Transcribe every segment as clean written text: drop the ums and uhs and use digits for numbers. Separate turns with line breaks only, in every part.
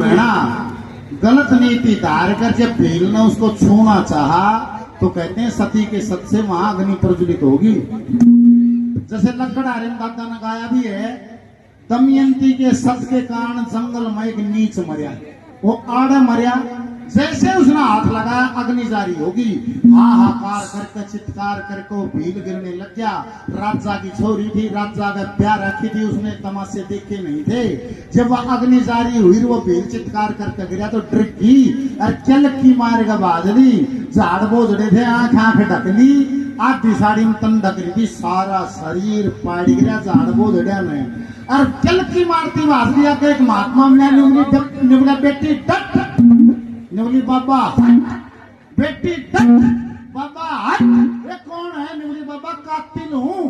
है ना, गलत नीति धार कर जब भील ने उसको छूना चाहा तो कहते हैं सती के सत से वहां अग्नि प्रज्वलित होगी। जैसे लकड़हारे में दादा ने गाया भी है, दमयंती के सत के कारण जंगल में एक नीच मरिया, वो आड़ा मरिया। जैसे उसने हाथ लगाया अग्नि जारी होगी, हाहाकार करके चित्कार करके वो भील गिरने लग गया। राजा की छोरी थी, राजा का प्यार रखी थी, उसने तमाशे देखे नहीं थे। जब वह अग्नि जारी हुई वो भील चित्कार करके गिरा तो ड्रिक की और चल की मार का बाजली, झाड़ बोझड़े थे, आंख आंख ढक ली, आधी साड़ी में तन ढक रही थी, सारा शरीर पाड़ गिरा झाड़ बोझड़िया में। और चल की मारती बाजली आके एक महात्मा में निबड़ा बेटी डट निवली बाबा बेटी डट बाबा हट, ये कौन है? निवली बाबा कातिल हूँ,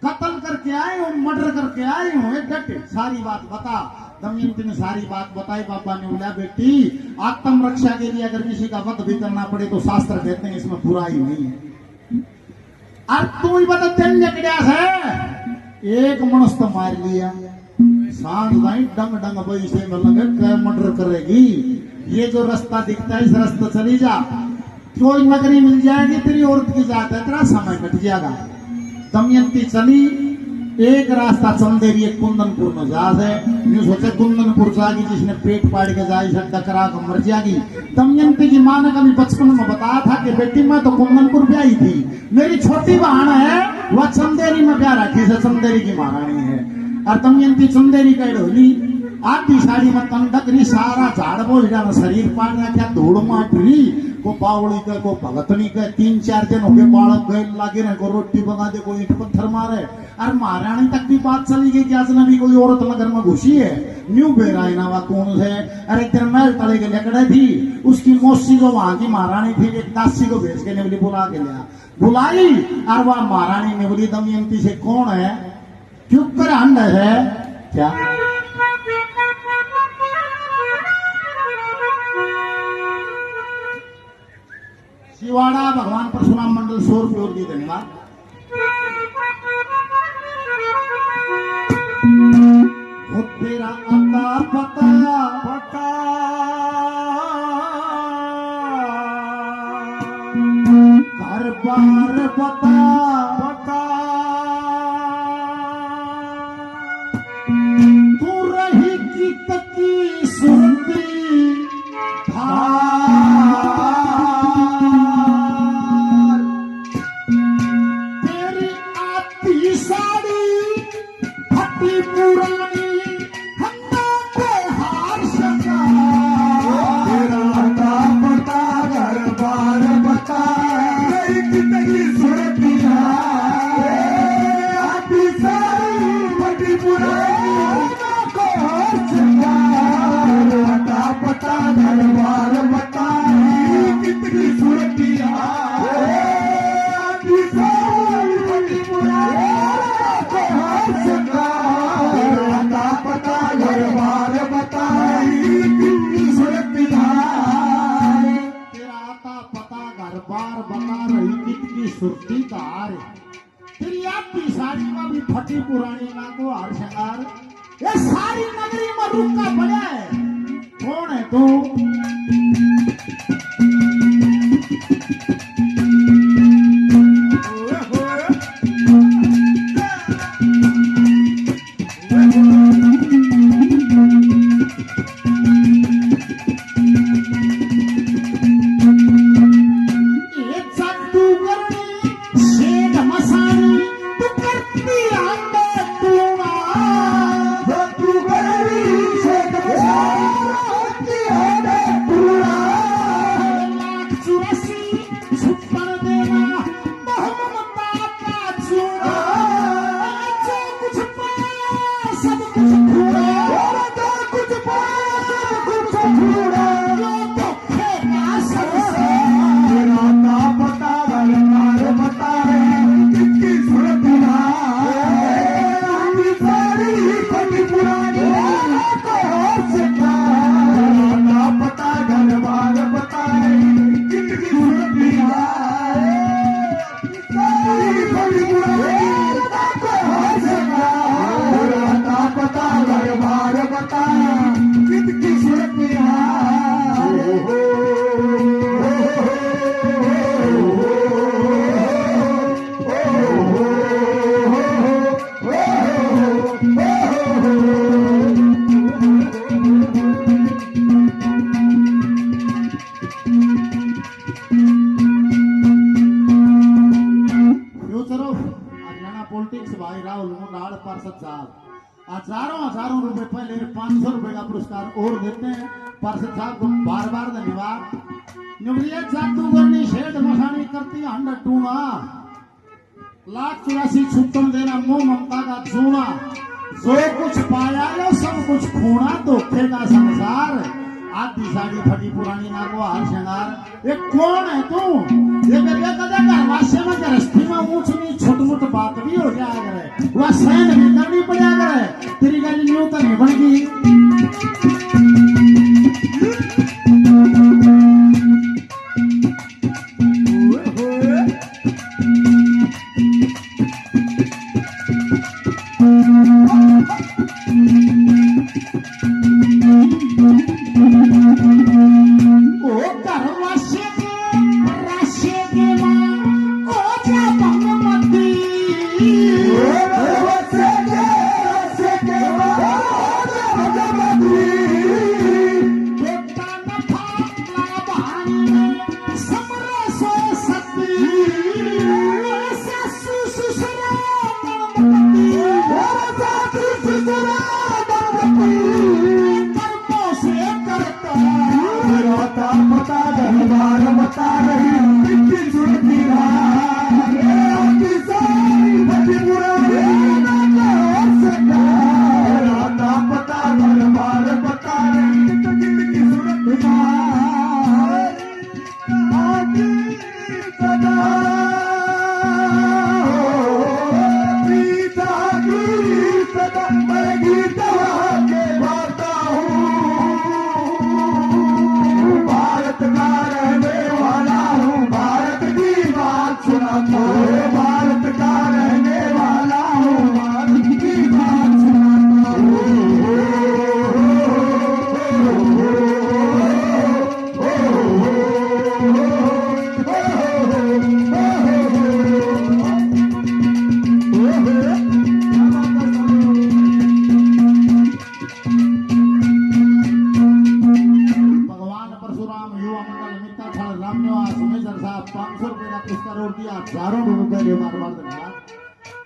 कत्ल करके आए हूँ, मर्डर करके आए हूँ, डट सारी बात बता। दमयंती ने सारी बात बताई। बाबा ने बोला बेटी आत्म रक्षा के लिए अगर किसी का वध भी करना पड़े तो शास्त्र कहते हैं इसमें बुराई नहीं है। और तू ही बता तेल जकड़िया है, एक मनुष्य तो मार लिया, सांझ भाई डंग डंग बई से लगे मर्डर करेगी। ये जो रास्ता दिखता है इस रास्ते चली जा, कोई नगरी मिल जाएगी, तेरी औरत की जात है, तेरा समय कट जाएगा। दमयंती चली, एक रास्ता चंदेरी एक कुंदनपुर में जहाज है। न्यू सोचे कुंदनपुर जाएगी, जिसने पेट पाड़ के जाए डकरा कर मर जाएगी। दमयंती की माँ ने कभी बचपन में बताया था कि बेटी मैं तो कुंदनपुर ब्याही थी, मेरी छोटी बहन है वह चंदेरी में ब्याह रखी से चंदेरी की महारानी है। और दमयंती चंदेरी का ढोली आधी साड़ी में तन ढकरी, सारा झाड़ बोझ जाना शरीर पाड़ रखा, धूड़ माटरी को बावड़ी का को भगतनी का। 3-4 दिन हो गए बालक गए लागे रहे, को रोटी बना दे, कोई ईट पत्थर मारे। और महारानी तक भी बात चली गई कि अजनबी कोई औरत नगर में घुसी है। न्यू बेराय नावा कौन है? अरे तेरे महल तले के लकड़े थी, उसकी मौसी जो वहां की महारानी थी एक दासी को भेज के नेवली बुला के लिया, बुलाई। और वह महारानी नेवली दमयंती से कौन है, चुप कर अंड है क्या? शिवाड़ा भगवान परशुराम मंडल 100 रुपये और दिए, धन्यवाद। वो तेरा अता पता पता घर बार पता पता, तू रही की तकी सुरती सुरती कार तेरी आपकी साड़ी में भी फटी पुरानी ना को हार शंगार, ये सारी नगरी में रुका पड़ा है। कौन है तू? पहले 500 रुपए का पुरस्कार और देते हैं पार्षद साहब को बार बार धन्यवाद। निवृत्त जादूगरनी शेठ मसानी करती हंड टूना, 1,84,00 छुट्टन देना मोह ममता का चूना, जो कुछ पाया लो सब कुछ खोना, धोखे का संसार, आधी साड़ी फटी पुरानी ना को हार श्रृंगार। ये कौन है तू? ये बेबे कदा घरवासे में गृहस्थी में ऊंच नीच छोट मोट बात भी हो जाया करे, वह सहन भी करनी पड़ा करे, तेरी गल न्यू तो नहीं बन गई।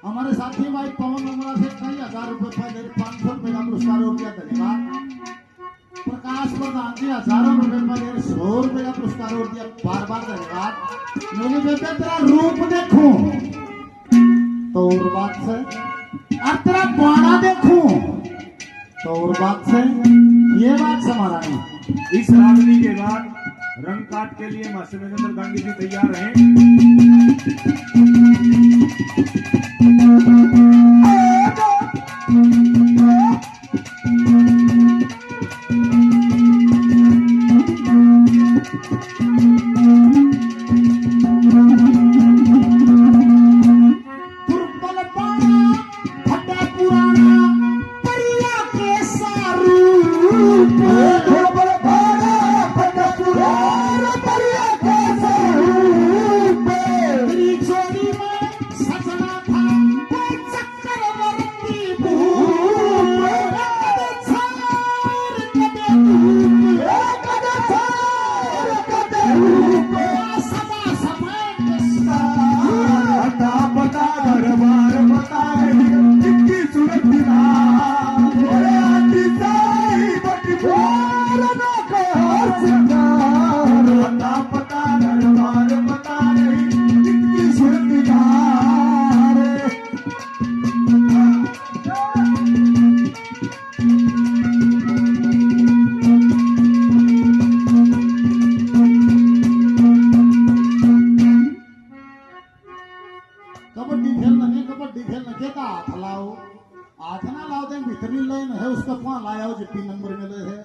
हमारे साथी भाई पवन उमरा से कई 1000 रुपए पहले 500 रुपए का पुरस्कार और दिया, धन्यवाद। प्रकाश प्रधान जी हजारों रुपए पहले 100 रुपए का पुरस्कार और दिया, बार बार धन्यवाद। मेरे बेटे तेरा रूप देखूं तो और बात से, और तेरा बाणा देखूं तो और बात से, ये बात समारा नहीं।
इस रागनी के बाद रंग काट के लिए मास्टर महेंद्र गांधी जी तैयार हैं।
कबड्डी खेलना कहता हाथ लाओ, हाथ ना लाओ तो भीतरली लाइन है उसका पां लाया जो 3 नंबर में ले है,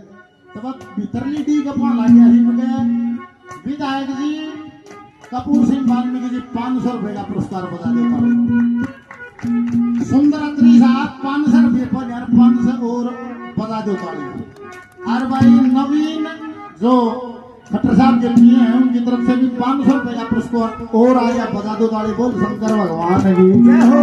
तब भीतरली डी का पां ला गया ही मगे। विधायक जी कपूर सिंह वाल्मीकि जी 500 रुपए का पुरस्कार बता देता। सुंदर अंतरी साहब 500 रुपये पर यार 500 और बता दो ताली। और भाई नवीन जो खट्टर साहब के लिए हैं उनकी तरफ से भी 500 रुपए का पुरस्कार और आया, बता दो ताली। बोल शंकर भगवान की जय हो।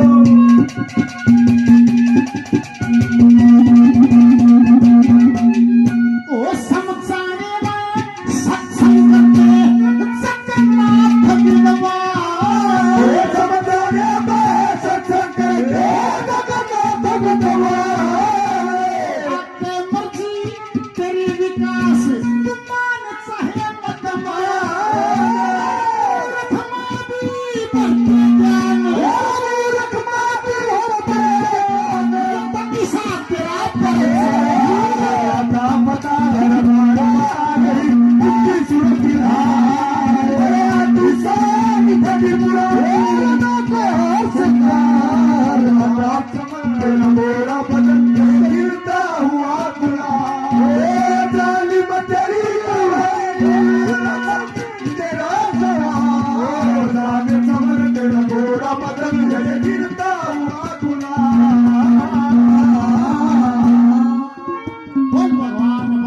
विकास